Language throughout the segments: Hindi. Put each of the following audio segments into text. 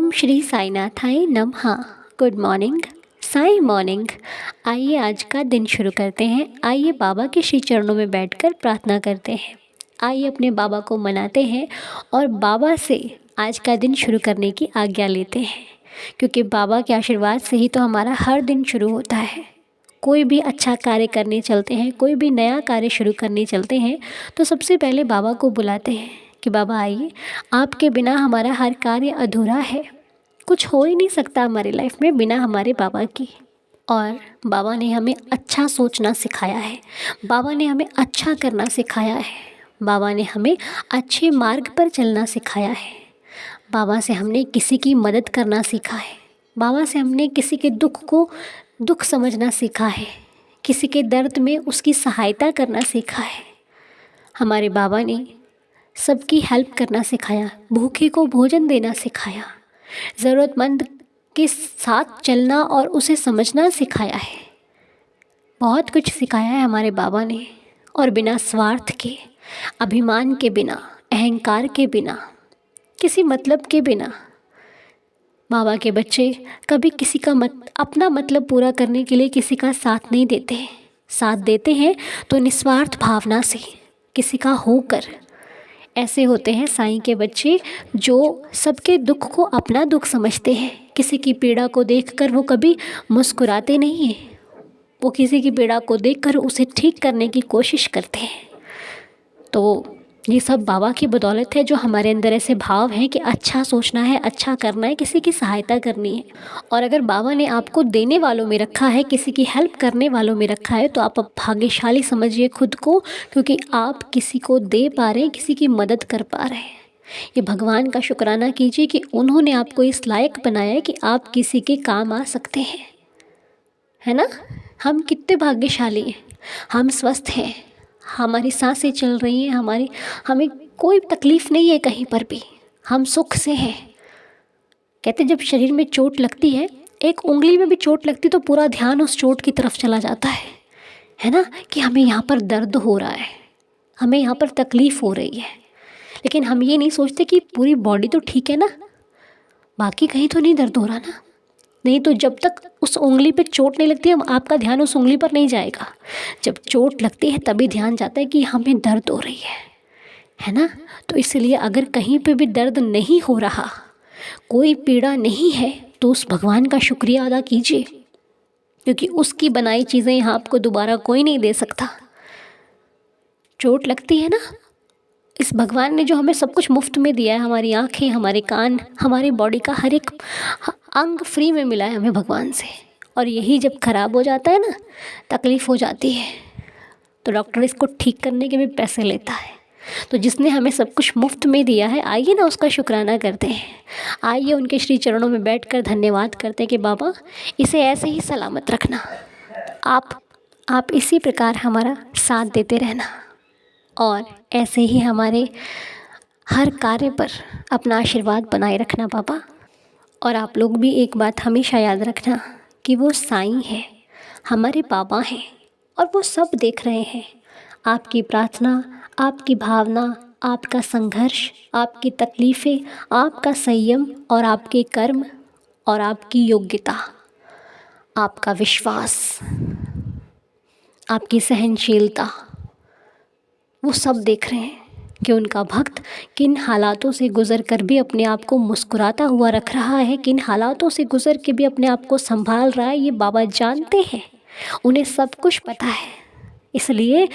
ओम श्री साईनाथाय नमः। Good morning, Sai morning. आइए आज का दिन शुरू करते हैं। आइए बाबा के श्री चरणों में बैठकर प्रार्थना करते हैं। आइए अपने बाबा को मनाते हैं और बाबा से आज का दिन शुरू करने की आज्ञा लेते हैं, क्योंकि बाबा के आशीर्वाद से ही तो हमारा हर दिन शुरू होता है। कोई भी अच्छा कार्य करने चलते हैं, कोई भी नया कार्य शुरू करने चलते हैं, तो सबसे पहले बाबा को बुलाते हैं कि बाबा आइए, आपके बिना हमारा हर कार्य अधूरा है। कुछ हो ही नहीं सकता हमारी लाइफ में बिना हमारे बाबा की। और बाबा ने हमें अच्छा सोचना सिखाया है, बाबा ने हमें अच्छा करना सिखाया है, बाबा ने हमें अच्छे मार्ग पर चलना सिखाया है। बाबा से हमने किसी की मदद करना सीखा है, बाबा से हमने किसी के दुख को दुख समझना सीखा है, किसी के दर्द में उसकी सहायता करना सीखा है। हमारे बाबा ने सबकी हेल्प करना सिखाया, भूखे को भोजन देना सिखाया, ज़रूरतमंद के साथ चलना और उसे समझना सिखाया है। बहुत कुछ सिखाया है हमारे बाबा ने। और बिना स्वार्थ के, अभिमान के बिना, अहंकार के बिना, किसी मतलब के बिना बाबा के बच्चे कभी किसी का अपना मतलब पूरा करने के लिए किसी का साथ नहीं देते हैं। साथ देते हैं तो निस्वार्थ भावना से, किसी का होकर। ऐसे होते हैं साईं के बच्चे जो सबके दुख को अपना दुख समझते हैं। किसी की पीड़ा को देखकर वो कभी मुस्कुराते नहीं हैं, वो किसी की पीड़ा को देखकर उसे ठीक करने की कोशिश करते हैं। तो ये सब बाबा की बदौलत है, जो हमारे अंदर ऐसे भाव हैं कि अच्छा सोचना है, अच्छा करना है, किसी की सहायता करनी है। और अगर बाबा ने आपको देने वालों में रखा है, किसी की हेल्प करने वालों में रखा है, तो आप भाग्यशाली समझिए खुद को, क्योंकि आप किसी को दे पा रहे हैं, किसी की मदद कर पा रहे हैं। ये भगवान का शुक्राना कीजिए कि उन्होंने आपको इस लायक बनाया है कि आप किसी के काम आ सकते हैं, है ना। हम कितने भाग्यशाली हैं, हम स्वस्थ हैं, हमारी सांसें चल रही हैं, हमें कोई तकलीफ़ नहीं है कहीं पर भी, हम सुख से हैं। कहते जब शरीर में चोट लगती है, एक उंगली में भी चोट लगती तो पूरा ध्यान उस चोट की तरफ चला जाता है ना, कि हमें यहाँ पर दर्द हो रहा है, हमें यहाँ पर तकलीफ़ हो रही है। लेकिन हम ये नहीं सोचते कि पूरी बॉडी तो ठीक है ना, बाकी कहीं तो नहीं दर्द हो रहा ना। नहीं तो जब तक उस उंगली पे चोट नहीं लगती है, आपका ध्यान उस उंगली पर नहीं जाएगा। जब चोट लगती है तभी ध्यान जाता है कि हमें दर्द हो रही है ना। तो इसलिए अगर कहीं पे भी दर्द नहीं हो रहा, कोई पीड़ा नहीं है, तो उस भगवान का शुक्रिया अदा कीजिए, क्योंकि उसकी बनाई चीज़ें यहाँ आपको दोबारा कोई नहीं दे सकता। चोट लगती है ना, इस भगवान ने जो हमें सब कुछ मुफ्त में दिया है, हमारी आँखें, हमारे कान, हमारी बॉडी का हर एक अंग फ्री में मिला है हमें भगवान से। और यही जब ख़राब हो जाता है ना, तकलीफ़ हो जाती है, तो डॉक्टर इसको ठीक करने के भी पैसे लेता है। तो जिसने हमें सब कुछ मुफ्त में दिया है, आइए ना उसका शुक्राना करते हैं। आइए उनके श्री चरणों में बैठकर धन्यवाद करते हैं कि बाबा इसे ऐसे ही सलामत रखना, आप इसी प्रकार हमारा साथ देते रहना, और ऐसे ही हमारे हर कार्य पर अपना आशीर्वाद बनाए रखना बाबा। और आप लोग भी एक बात हमेशा याद रखना कि वो साईं है, हमारे बाबा हैं, और वो सब देख रहे हैं। आपकी प्रार्थना, आपकी भावना, आपका संघर्ष, आपकी तकलीफ़ें, आपका संयम और आपके कर्म और आपकी योग्यता, आपका विश्वास, आपकी सहनशीलता, वो सब देख रहे हैं कि उनका भक्त किन हालातों से गुज़र कर भी अपने आप को मुस्कुराता हुआ रख रहा है, किन हालातों से गुज़र के भी अपने आप को संभाल रहा है। ये बाबा जानते हैं, उन्हें सब कुछ पता है। इसलिए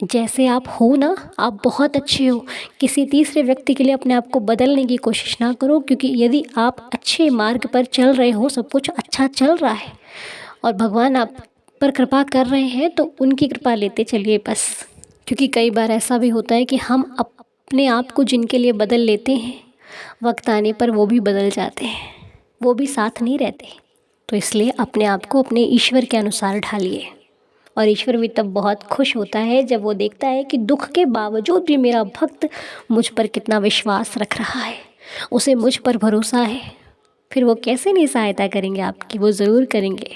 जैसे आप हो ना, आप बहुत अच्छे हो। किसी तीसरे व्यक्ति के लिए अपने आप को बदलने की कोशिश ना करो, क्योंकि यदि आप अच्छे मार्ग पर चल रहे हो, सब कुछ अच्छा चल रहा है और भगवान आप पर कृपा कर रहे हैं, तो उनकी कृपा लेते चलिए बस। क्योंकि कई बार ऐसा भी होता है कि हम अपने आप को जिनके लिए बदल लेते हैं, वक्त आने पर वो भी बदल जाते हैं, वो भी साथ नहीं रहते। तो इसलिए अपने आप को अपने ईश्वर के अनुसार ढालिए, और ईश्वर भी तब बहुत खुश होता है जब वो देखता है कि दुख के बावजूद भी मेरा भक्त मुझ पर कितना विश्वास रख रहा है, उसे मुझ पर भरोसा है। फिर वो कैसे नहीं सहायता करेंगे आपकी, वो ज़रूर करेंगे।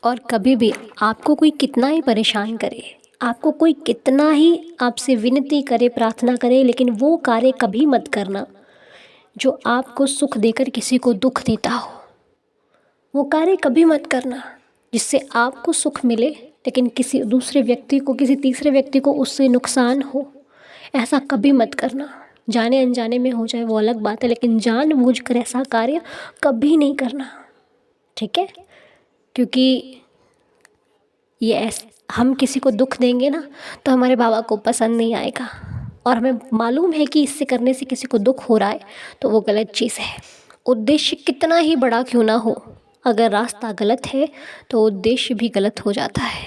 और कभी भी आपको कोई कितना ही परेशान करे, आपको कोई कितना ही आपसे विनती करे, प्रार्थना करे, लेकिन वो कार्य कभी मत करना जो आपको सुख देकर किसी को दुख देता हो। वो कार्य कभी मत करना जिससे आपको सुख मिले लेकिन किसी दूसरे व्यक्ति को, किसी तीसरे व्यक्ति को उससे नुकसान हो। ऐसा कभी मत करना। जाने अनजाने में हो जाए वो अलग बात है, लेकिन जानबूझकर ऐसा कार्य कभी नहीं करना, ठीक है? क्योंकि हम किसी को दुख देंगे ना तो हमारे बाबा को पसंद नहीं आएगा, और हमें मालूम है कि इससे करने से किसी को दुख हो रहा है तो वो गलत चीज़ है। उद्देश्य कितना ही बड़ा क्यों ना हो, अगर रास्ता गलत है तो उद्देश्य भी गलत हो जाता है,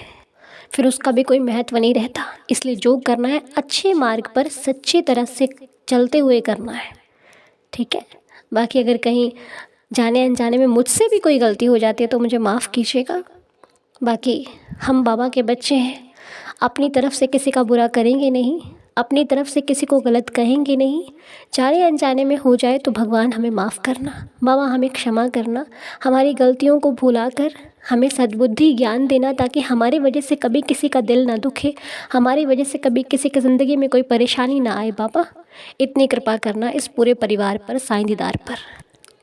फिर उसका भी कोई महत्व नहीं रहता। इसलिए जो करना है अच्छे मार्ग पर सच्ची तरह से चलते हुए करना है, ठीक है? बाकी अगर कहीं जाने अनजाने में मुझसे भी कोई गलती हो जाती है तो मुझे माफ़ कीजिएगा। बाकी हम बाबा के बच्चे हैं, अपनी तरफ से किसी का बुरा करेंगे नहीं, अपनी तरफ से किसी को गलत कहेंगे नहीं। जाने अनजाने में हो जाए तो भगवान हमें माफ़ करना, बाबा हमें क्षमा करना, हमारी गलतियों को भुलाकर हमें सद्बुद्धि ज्ञान देना, ताकि हमारी वजह से कभी किसी का दिल ना दुखे, हमारी वजह से कभी किसी की ज़िंदगी में कोई परेशानी ना आए। बाबा इतनी कृपा करना इस पूरे परिवार पर, साईं दीदार पर।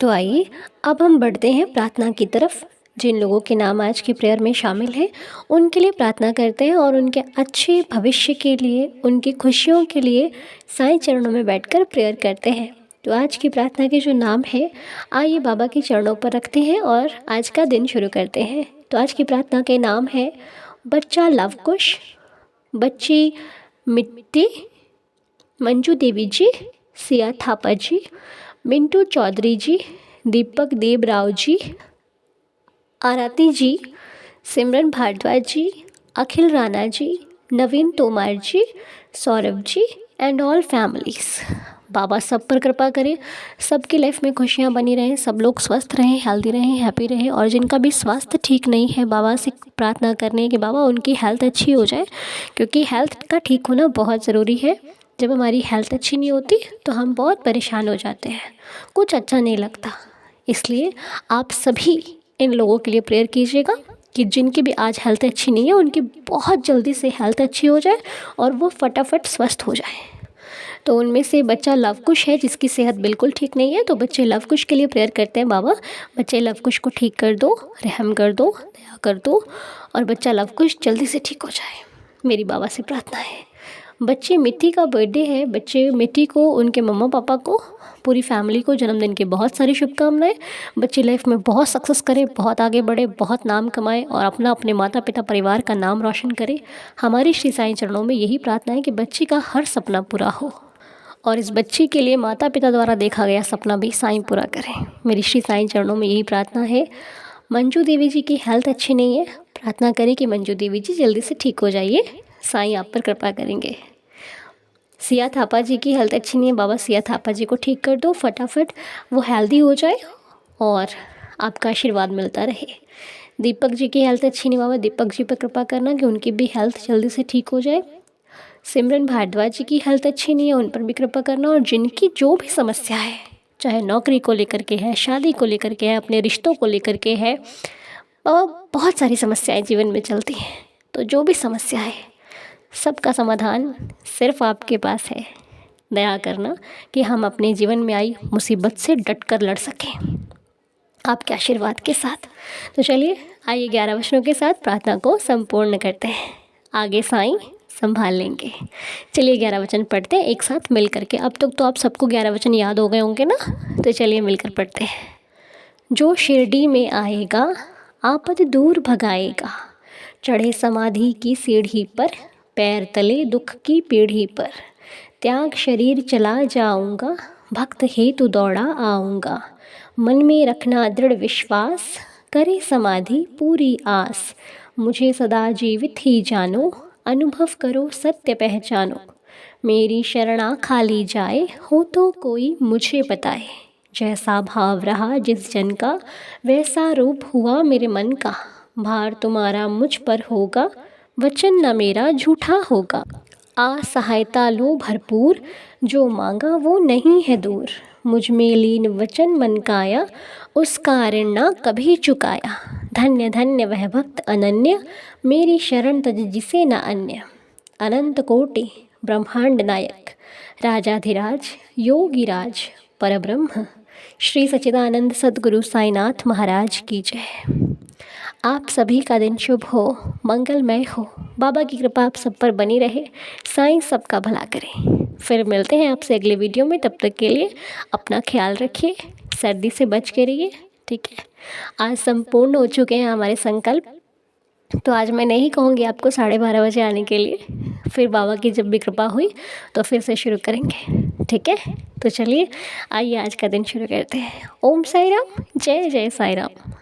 तो आइए अब हम बढ़ते हैं प्रार्थना की तरफ। जिन लोगों के नाम आज की प्रेयर में शामिल हैं उनके लिए प्रार्थना करते हैं और उनके अच्छे भविष्य के लिए, उनकी खुशियों के लिए साईं चरणों में बैठकर प्रेयर करते हैं। तो आज की प्रार्थना के जो नाम है, आइए बाबा के चरणों पर रखते हैं और आज का दिन शुरू करते हैं। तो आज की प्रार्थना के नाम है बच्चा लवकुश, बच्ची मिट्टी, मंजू देवी जी, सिया थापा जी, मिंटू चौधरी जी, दीपक देवराव जी, आरती जी, सिमरन भारद्वाज जी, अखिल राणा जी, नवीन तोमर जी, Saurabh ji and all families. बाबा सब पर कृपा करें, सबकी लाइफ में खुशियाँ बनी रहें, सब लोग स्वस्थ रहें, हेल्दी रहें, हैप्पी रहें। और जिनका भी स्वास्थ्य ठीक नहीं है, बाबा से प्रार्थना करने कि बाबा उनकी हेल्थ अच्छी हो जाए, क्योंकि हेल्थ का ठीक होना बहुत ज़रूरी है। जब हमारी हेल्थ अच्छी नहीं होती तो हम बहुत परेशान हो जाते हैं, कुछ अच्छा नहीं लगता। इसलिए आप सभी इन लोगों के लिए प्रेयर कीजिएगा कि जिनकी भी आज हेल्थ अच्छी नहीं है उनकी बहुत जल्दी से हेल्थ अच्छी हो जाए और वो फटाफट स्वस्थ हो जाए। तो उनमें से बच्चा लवकुश है जिसकी सेहत बिल्कुल ठीक नहीं है, तो बच्चे लवकुश के लिए प्रेयर करते हैं, बाबा बच्चे लवकुश को ठीक कर दो, रहम कर दो, दया कर दो और बच्चा लवकुश जल्दी से ठीक हो जाए। मेरी बाबा से प्रार्थना है। बच्चे मिट्टी का बर्थडे है, बच्चे मिट्टी को, उनके मम्मा पापा को, पूरी फैमिली को जन्मदिन की बहुत सारी शुभकामनाएं। बच्चे लाइफ में बहुत सक्सेस करें, बहुत आगे बढ़े, बहुत नाम कमाए और अपना, अपने माता पिता, परिवार का नाम रोशन करे। हमारी श्री साईं चरणों में यही प्रार्थना है कि बच्ची का हर सपना पूरा हो और इस बच्ची के लिए माता पिता द्वारा देखा गया सपना भी साईं पूरा करें। मेरी श्री साईं चरणों में यही प्रार्थना है। मंजू देवी जी की हेल्थ अच्छी नहीं है, प्रार्थना करें कि मंजू देवी जी जल्दी से ठीक हो जाइए, साईं आप पर कृपा करेंगे। सिया थापा जी की हेल्थ अच्छी नहीं है, बाबा सिया थापा जी को ठीक कर दो, फटाफट वो हेल्दी हो जाए और आपका आशीर्वाद मिलता रहे। दीपक जी की हेल्थ अच्छी नहीं, बाबा दीपक जी पर कृपा करना कि उनकी भी हेल्थ जल्दी से ठीक हो जाए। सिमरन भारद्वाज जी की हेल्थ अच्छी नहीं है, उन पर भी कृपा करना। और जिनकी जो भी समस्या है, चाहे नौकरी को लेकर के है, शादी को लेकर के है, अपने रिश्तों को लेकर के है, बाबा बहुत सारी समस्याएं जीवन में चलती हैं, तो जो भी समस्या है सबका समाधान सिर्फ आपके पास है। दया करना कि हम अपने जीवन में आई मुसीबत से डटकर लड़ सकें आपके आशीर्वाद के साथ। तो चलिए आइए 11 वचनों के साथ प्रार्थना को संपूर्ण करते हैं, आगे साईं संभाल लेंगे। चलिए 11 वचन पढ़ते हैं एक साथ मिल करके। अब तक तो आप सबको 11 वचन याद हो गए होंगे ना, तो चलिए मिलकर पढ़ते हैं। जो शिरडी में आएगा आपद दूर भगाएगा, चढ़े समाधि की सीढ़ी पर, पैर तले दुख की पीढ़ी पर, त्याग शरीर चला जाऊंगा, भक्त हेतु दौड़ा आऊंगा, मन में रखना दृढ़ विश्वास, करे समाधि पूरी आस, मुझे सदा जीवित ही जानो, अनुभव करो सत्य पहचानो, मेरी शरणा खाली जाए, हो तो कोई मुझे बताए, जैसा भाव रहा जिस जन का, वैसा रूप हुआ मेरे मन का, भार तुम्हारा मुझ पर होगा, वचन न मेरा झूठा होगा, आ सहायता लो भरपूर, जो मांगा वो नहीं है दूर, मुझ में लीन वचन मन काया, उसका ऋण न कभी चुकाया, धन्य धन्य वह भक्त अनन्य, मेरी शरण तज जिसे न अन्य, अनंत कोटि ब्रह्मांड नायक, राजाधिराज योगीराज, परब्रह्म श्री सच्चिदानंद सद्गुरु साईनाथ महाराज की जय। आप सभी का दिन शुभ हो, मंगलमय हो। बाबा की कृपा आप सब पर बनी रहे। साईं सबका भला करें। फिर मिलते हैं आपसे अगले वीडियो में। तब तक के लिए अपना ख्याल रखिए, सर्दी से बच के रहिए। ठीक है, आज संपूर्ण हो चुके हैं हमारे संकल्प। तो आज मैं नहीं कहूँगी आपको 12:30 बजे आने के लिए। फिर बाबा की जब भी कृपा हुई तो फिर से शुरू करेंगे। ठीक है, तो चलिए आइए आज का दिन शुरू करते हैं। ओम साई राम, जय जय साई राम।